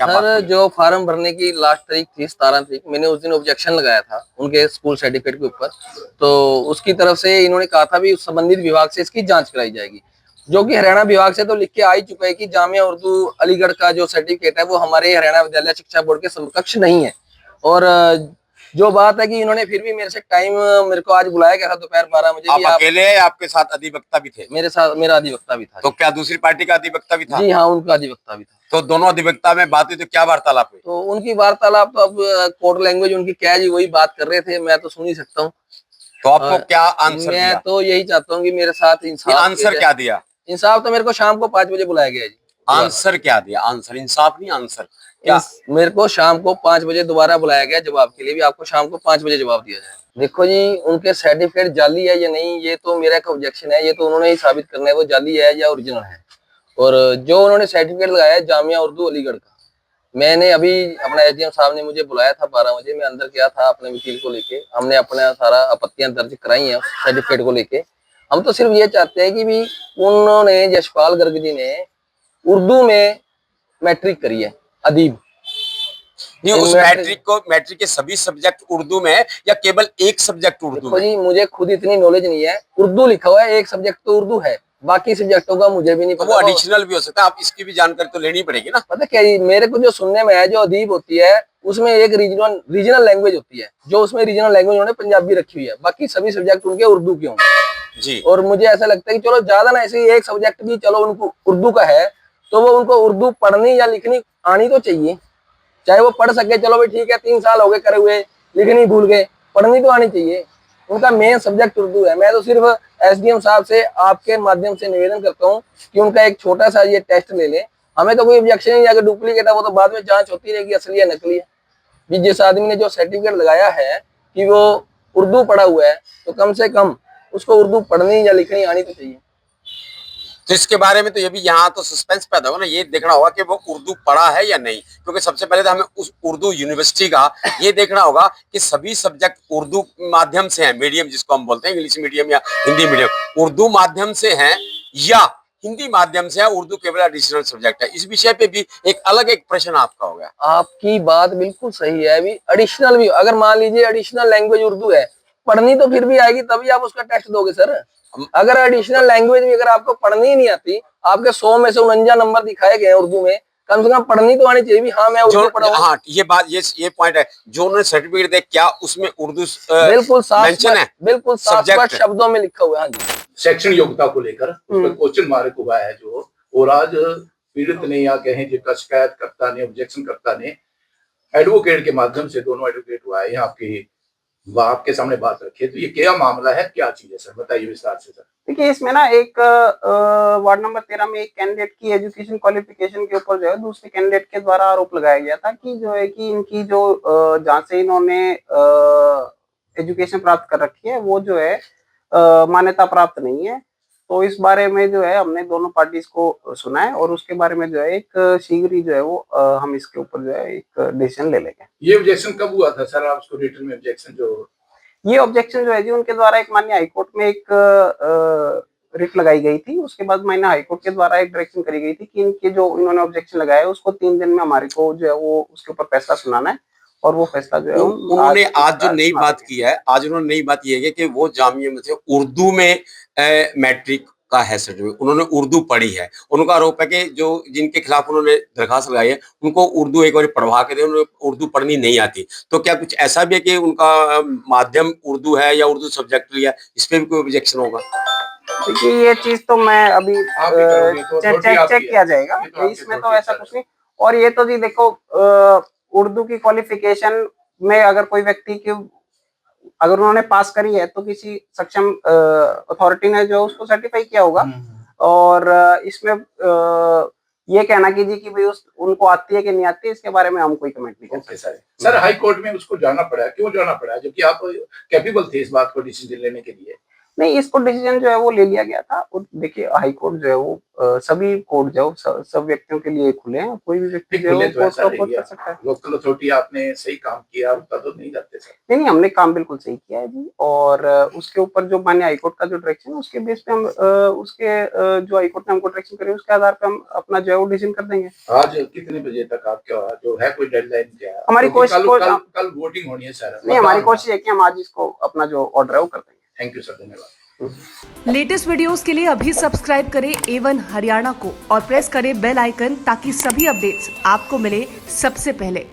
क्या बात सर हुई? जो फॉर्म भरने की लास्ट तारीख थी 17 तारीख, मैंने उस दिन ऑब्जेक्शन लगाया था उनके स्कूल सर्टिफिकेट के ऊपर। तो उसकी तरफ से इन्होंने कहा था भी उस संबंधित विभाग से इसकी जांच कराई जाएगी, जो कि हरियाणा विभाग से तो लिख के आ ही चुका है कि जामिया उर्दू अलीगढ़ का जो सर्टिफिकेट है वो हमारे हरियाणा विद्यालय शिक्षा बोर्ड के समकक्ष नहीं है। और जो बात है कि इन्होंने फिर भी मेरे से टाइम, मेरे को आज बुलाया गया था दोपहर 12 बजे आप भी आप अकेले हैं, आपके साथ अधिवक्ता भी थे? मेरे साथ, मेरा अधिवक्ता भी था। तो क्या दूसरी पार्टी का अधिवक्ता भी था? जी हाँ, उनका अधिवक्ता भी था। तो दोनों अधिवक्ता में बात हुई तो क्या वार्तालाप हुई? तो उनकी वार्तालाप तो अब कोर्ट लैंग्वेज उनकी क्या है जी, वही बात कर रहे थे, मैं तो सुन ही सकता हूँ। तो आपको क्या आंसर मैं दिया? तो यही चाहता हूँ कि मेरे साथ ये इंसाफ किया आंसर जाए। क्या दिया? इंसाफ तो मेरे को शाम को 5 बजे बुलाया गया है जी दोबारा। आंसर क्या दिया? आंसर, इंसाफ नहीं, आंसर क्या? मेरे को शाम को 5 बजे दोबारा बुलाया गया जवाब के लिए, भी आपको शाम को 5 बजे जवाब दिया जाए। देखो जी, उनके सर्टिफिकेट जाली है या नहीं, ये तो मेरा एक ऑब्जेक्शन है, ये तो उन्होंने ही साबित करना है वो जाली है या ओरिजिनल है। और जो उन्होंने सर्टिफिकेट लगाया है जामिया उर्दू अलीगढ़ का, मैंने अभी अपना एसडीएम साहब ने मुझे बुलाया था 12 बजे, मैं अंदर गया था अपने वकील को लेके, हमने अपना सारा आपत्तियां दर्ज कराई हैं सर्टिफिकेट को लेके। हम तो सिर्फ ये चाहते हैं कि भी उन्होंने, यशपाल गर्ग जी ने उर्दू में मैट्रिक करी है, अदीब। नहीं, उस मैट्रिक के सभी सब्जेक्ट उर्दू में है या केवल एक सब्जेक्ट उर्दू देखो में? जी, मुझे खुद इतनी नॉलेज नहीं है, उर्दू लिखा हुआ है, एक सब्जेक्ट तो उर्दू है, बाकी सब्जेक्टों का मुझे भी नहीं तो पता। वो एडिशनल भी हो सकता है, आप इसकी भी जानकारी तो लेनी पड़ेगी ना। पता क्या है, मेरे को जो सुनने में है, जो अदीब होती है उसमें एक रीजनल लैंग्वेज होती है, जो उसमें रीजनल लैंग्वेज उन्होंने पंजाबी रखी हुई है, बाकी सभी सब्जेक्ट उनके उर्दू के होंगे जी। और मुझे ऐसा लगता है कि चलो ज्यादा ना, ऐसे एक सब्जेक्ट भी चलो उनको उर्दू का है तो वो उनको उर्दू पढ़नी या लिखनी आनी तो चाहिए, चाहे वो पढ़ सके, चलो भाई ठीक है, 3 साल हो गए करे हुए, लिखनी भूल गए, पढ़नी तो आनी चाहिए। उनका मेन सब्जेक्ट उर्दू है। मैं तो सिर्फ एसडीएम साहब से आपके माध्यम से निवेदन करता हूँ कि उनका एक छोटा सा ये टेस्ट ले लें। हमें तो कोई ऑब्जेक्शन नहीं, अगर डुप्लीकेट है वो तो बाद में जांच होती रहेगी असली है नकली है। जिस आदमी ने जो सर्टिफिकेट लगाया है कि वो उर्दू पढ़ा हुआ है, तो कम से कम उसको उर्दू पढ़नी या लिखनी आनी तो चाहिए। तो इसके बारे में तो ये भी यहाँ तो सस्पेंस पैदा होगा ना, ये देखना होगा कि वो उर्दू पढ़ा है या नहीं, क्योंकि सबसे पहले तो हमें उस उर्दू यूनिवर्सिटी का ये देखना होगा कि सभी सब्जेक्ट उर्दू माध्यम से हैं, मीडियम जिसको हम बोलते हैं, इंग्लिश मीडियम या हिंदी मीडियम, उर्दू माध्यम से हैं या हिंदी माध्यम से है, उर्दू केवल एडिशनल सब्जेक्ट है। इस विषय पे भी एक अलग एक प्रश्न आपका हो गया। आपकी बात बिल्कुल सही है, अभी एडिशनल भी, अगर मान लीजिए एडिशनल लैंग्वेज उर्दू है, पढ़नी तो फिर भी आएगी, तभी आप उसका टेस्ट दोगे सर। अगर एडिशनल लैंग्वेज भी अगर आपको पढ़नी ही नहीं आती, आपके 100 में से 49 नंबर दिखाए गए हैं उर्दू में, कम से कम पढ़नी तो आनी चाहिए भी, हाँ मैं उर्दू पढ़ा हूं। हाँ, ये बात, ये पॉइंट है, जो उन्होंने सर्टिफिकेट दिया क्या उसमें उर्दू बिल्कुल मेंशन है? बिल्कुल साफ शब्दों में लिखा हुआ है। हाँ जी। शैक्षणिक योग्यता को लेकर उसमें क्वेश्चन मार्क हुआ है जो, और आज पीड़ित ने या कहें जिसका शिकायतकर्ता ने, ऑब्जेक्शन कर्ता ने एडवोकेट के माध्यम से, दोनों एडवोकेट हुआ है आपके सामने बात रखी है, तो ये क्या मामला है, क्या चीज है सर, बताइए विस्तार से सर। देखिए, इसमें ना एक वार्ड नंबर 13 में एक कैंडिडेट की एजुकेशन क्वालिफिकेशन के ऊपर जो है दूसरे कैंडिडेट के द्वारा आरोप लगाया गया था कि जो है कि इनकी जो जहाँ से इन्होंने एजुकेशन प्राप्त कर रखी है वो जो है मान्यता प्राप्त नहीं है। तो इस बारे में जो है हमने दोनों पार्टीज को सुना है और उसके बारे में जो है एक शीघ्र ही जो है वो हम इसके ऊपर जो है एक डिसीजन ले लेंगे। ये ऑब्जेक्शन कब हुआ था सर, आप उसको रिटर्न में ऑब्जेक्शन ये ऑब्जेक्शन जो है जी उनके द्वारा एक माननीय हाईकोर्ट में एक रिट लगाई गई थी, उसके बाद माननीय हाईकोर्ट के द्वारा एक डायरेक्शन करी गई थी कि इनके जो इन्होंने ऑब्जेक्शन लगाया है उसको 3 दिन में हमारे को जो है वो उसके ऊपर फैसला सुनाना है और वो फैसला जो है उन्होंने आज जो नई बात की है, आज उन्होंने नई बात ये है कि वो जामिया में से उर्दू में मैट्रिक का है सर्टिफिकेट, उन्होंने उर्दू पढ़ी है। उनका आरोप है कि जो जिनके खिलाफ उन्होंने दरखास्त लगाई है उनको उर्दू एक बार पढ़वा के दे, उन्हें उर्दू पढ़नी नहीं आती। तो क्या कुछ ऐसा भी है कि उनका माध्यम उर्दू है या उर्दू सब्जेक्ट लिया, इस पे भी कोई ऑब्जेक्शन होगा? देखिए, ये चीज तो मैं अभी चेक किया जाएगा, इसमें तो ऐसा कुछ नहीं। और ये तो जी देखो, उर्दू की क्वालिफिकेशन में अगर कोई व्यक्ति की अगर उन्होंने पास करी है तो किसी सक्षम अथॉरिटी ने जो उसको सर्टिफाई किया होगा। और इसमें ये कहना कीजिए कि भाई उनको आती है कि नहीं आती है, इसके बारे में हम कोई कमेंट नहीं कर सकते। सर हाई कोर्ट में उसको जाना पड़ा, क्यों जाना पड़ा, जबकि आप कैपेबल थे इस बात को डिसीजन लेने के लिए? नहीं, इसको डिसीजन जो है वो ले लिया गया था। और देखिए हाई कोर्ट जो है वो सभी कोर्ट जो सब व्यक्तियों के लिए खुले हैं, कोई भी व्यक्ति जो है खुले वो तो कोर्ट ऐसा का नहीं अप्रोच किया। कर सकता है। लोकल अथॉरिटी आपने सही काम किया, उतना तो नहीं जाते सर। नहीं, हमने काम बिल्कुल सही किया है जी। और उसके ऊपर जो माननीय हाईकोर्ट का जो डायरेक्शन है उसके बेस पे हम जो हाईकोर्ट ने हमको डायरेक्शन करे उसके आधार पे हम अपना जो है वो डिसीजन कर देंगे। आज कितने बजे तक आपका जो है कोई डेडलाइन क्या है? हमारी क्योंकि कोशिश कल वोटिंग होनी है सर। नहीं, हमारी कोशिश है कि हम आज इसको अपना जो ऑर्डर है वो कर देंगे। थैंक यू सर, धन्यवाद। लेटेस्ट वीडियोस के लिए अभी सब्सक्राइब करें A1 हरियाणा को और प्रेस करें बेल आइकन ताकि सभी अपडेट्स आपको मिले सबसे पहले।